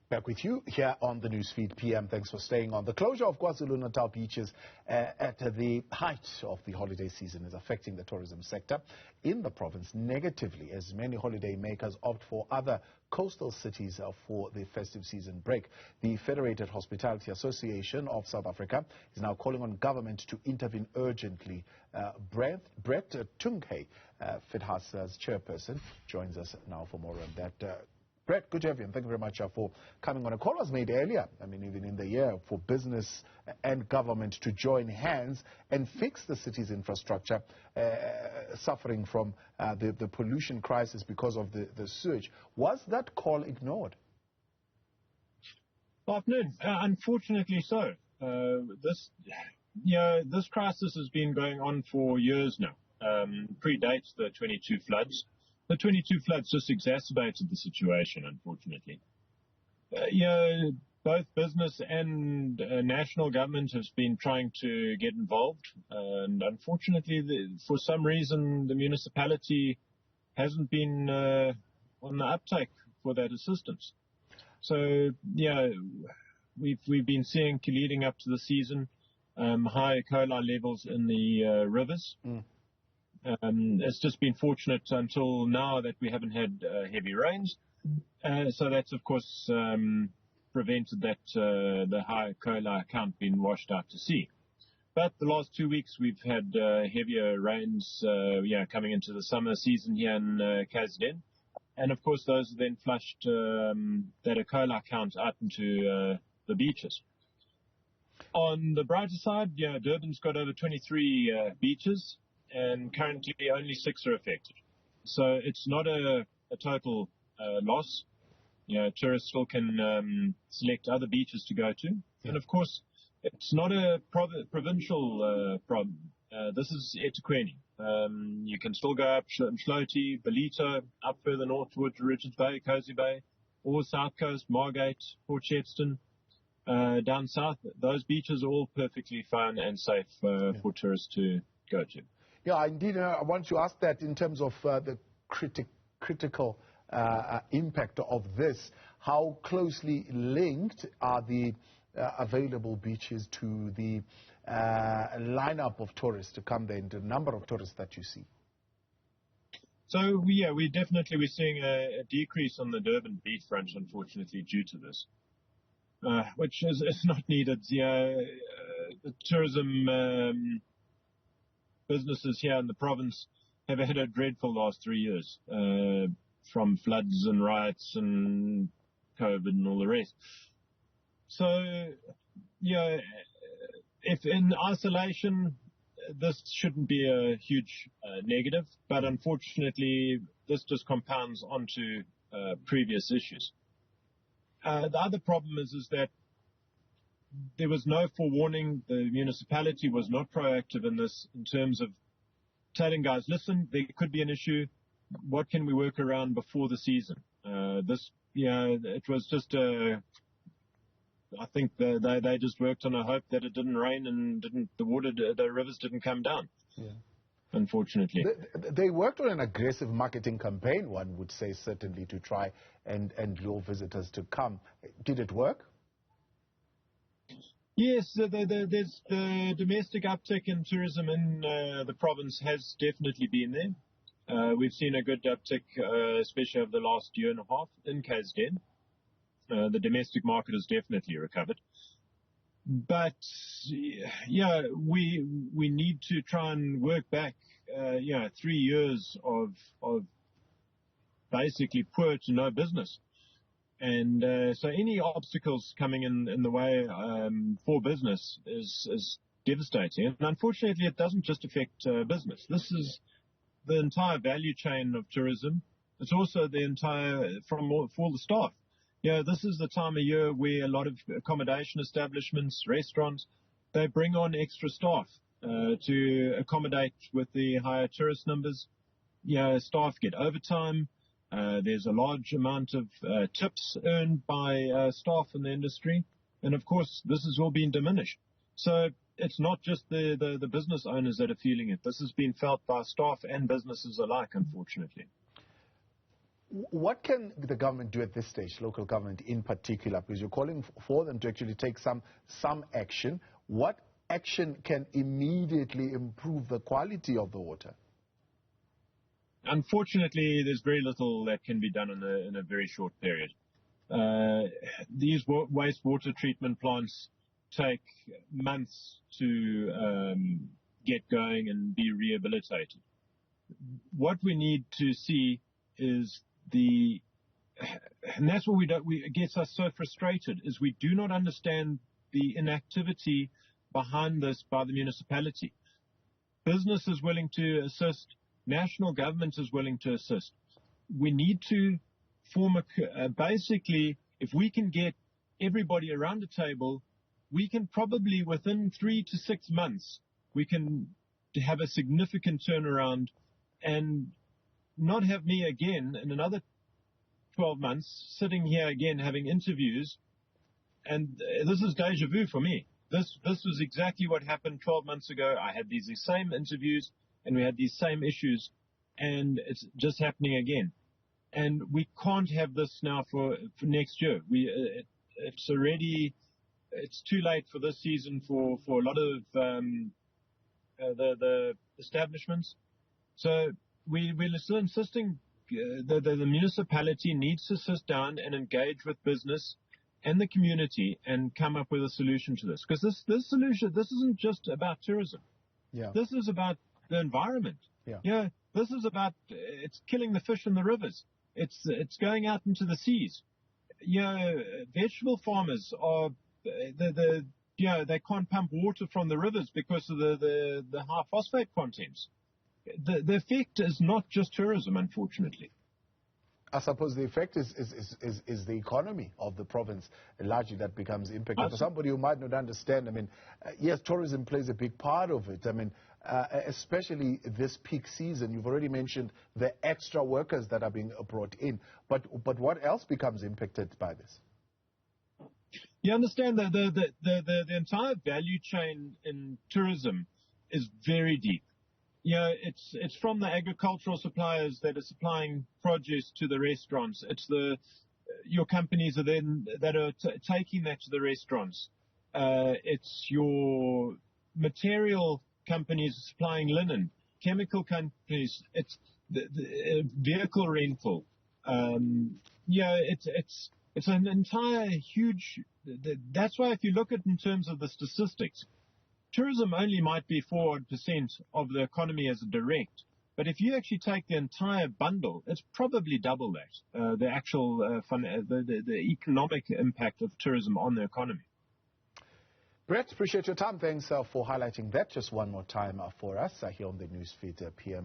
Back with you here on the Newsfeed PM. Thanks for staying on. The closure of KwaZulu-Natal beaches at the height of the holiday season is affecting the tourism sector in the province negatively, as many holiday makers opt for other coastal cities for the festive season break. The Federated Hospitality Association of South Africa is now calling on government to intervene urgently. Brett Tungay, FEDHASA's chairperson, joins us now for more on that. Brett, good to have you, and thank you very much for coming on. A call was made earlier, even in the year, for business and government to join hands and fix the city's infrastructure, suffering from the pollution crisis because of the sewage. Was that call ignored? Afternoon. Unfortunately so. This crisis has been going on for years now. Predates the 22 floods. The 22 floods just exacerbated the situation, unfortunately. Both business and national government has been trying to get involved, and unfortunately, for some reason, the municipality hasn't been on the uptake for that assistance. So, we've been seeing, leading up to the season, high E. coli levels in the rivers. It's just been fortunate until now that we haven't had heavy rains. So that's, of course, prevented that the high E. coli count being washed out to sea. But the last 2 weeks we've had heavier rains coming into the summer season here in KZN. And, of course, those then flushed that E. coli count out into the beaches. On the brighter side, Durban's got over 23 beaches, and currently only 6 are affected. So it's not a total loss. Tourists still can select other beaches to go to. Yeah. And of course, it's not a provincial problem. This is eThekwini. You can still go up Mhloti, Belito, up further north towards Richards Bay, Cozy Bay, or South Coast, Margate, Port Shepstone, down south. Those beaches are all perfectly fine and safe for tourists to go to. Yeah, indeed. I want to ask that in terms of the critical impact of this. How closely linked are the available beaches to the lineup of tourists to come there and the number of tourists that you see? So, we're seeing a decrease on the Durban beachfront, unfortunately, due to this, which is not needed. The tourism businesses here in the province have had a dreadful last 3 years, from floods and riots and COVID and all the rest. So, if in isolation, this shouldn't be a huge negative, but unfortunately, this just compounds onto previous issues. The other problem is that there was no forewarning. The municipality was not proactive in this, in terms of telling guys, listen, there could be an issue. What can we work around before the season? It was just I think they just worked on a hope that it didn't rain and the rivers didn't come down. Yeah. Unfortunately. They worked on an aggressive marketing campaign, one would say, certainly, to try and lure visitors to come. Did it work? Yes, the domestic uptick in tourism in the province has definitely been there. We've seen a good uptick, especially over the last year and a half in KZN. The domestic market has definitely recovered. But, we need to try and work back, 3 years of basically poor to no business. And so any obstacles coming in the way for business is devastating. And unfortunately, it doesn't just affect business. This is the entire value chain of tourism. It's also the entire, for the staff. This is the time of year where a lot of accommodation establishments, restaurants, they bring on extra staff to accommodate with the higher tourist numbers. Staff get overtime. There's a large amount of tips earned by staff in the industry. And, of course, this has all been diminished. So it's not just the business owners that are feeling it. This has been felt by staff and businesses alike, unfortunately. What can the government do at this stage, local government in particular, because you're calling for them to actually take some action? What action can immediately improve the quality of the water? Unfortunately, there's very little that can be done in a very short period. These wastewater treatment plants take months to get going and be rehabilitated. What we need to see is and that's what it gets us so frustrated, is we do not understand the inactivity behind this by the municipality. Business is willing to assist. National government is willing to assist. We need to form basically, if we can get everybody around the table, we can probably within 3 to 6 months, we can have a significant turnaround and not have me again in another 12 months sitting here again having interviews. And this is deja vu for me. This was exactly what happened 12 months ago. I had these same interviews and we had these same issues, and it's just happening again. And we can't have this now for next year. It's too late for this season for a lot of the establishments. So we're still insisting the municipality needs to sit down and engage with business and the community and come up with a solution to this. Because this solution, this isn't just about tourism. Yeah. This is about the environment. Yeah. This is about, it's killing the fish in the rivers. It's going out into the seas. Vegetable farmers are, they can't pump water from the rivers because of the high phosphate contents. The effect is not just tourism, unfortunately. I suppose the effect is the economy of the province, largely that becomes impacted. For somebody who might not understand, I mean, yes, tourism plays a big part of it. I mean, especially this peak season, you've already mentioned the extra workers that are being brought in. But what else becomes impacted by this? You understand that the entire value chain in tourism is very deep. It's from the agricultural suppliers that are supplying produce to the restaurants. It's your companies that are taking that to the restaurants. It's your material companies supplying linen, chemical companies. It's the vehicle rental. It's an entire huge. That's why if you look at it in terms of the statistics, tourism only might be 4% of the economy as a direct. But if you actually take the entire bundle, it's probably double that, the actual the economic impact of tourism on the economy. Brett, appreciate your time. Thanks for highlighting that just one more time for us here on the Newsfeed PM.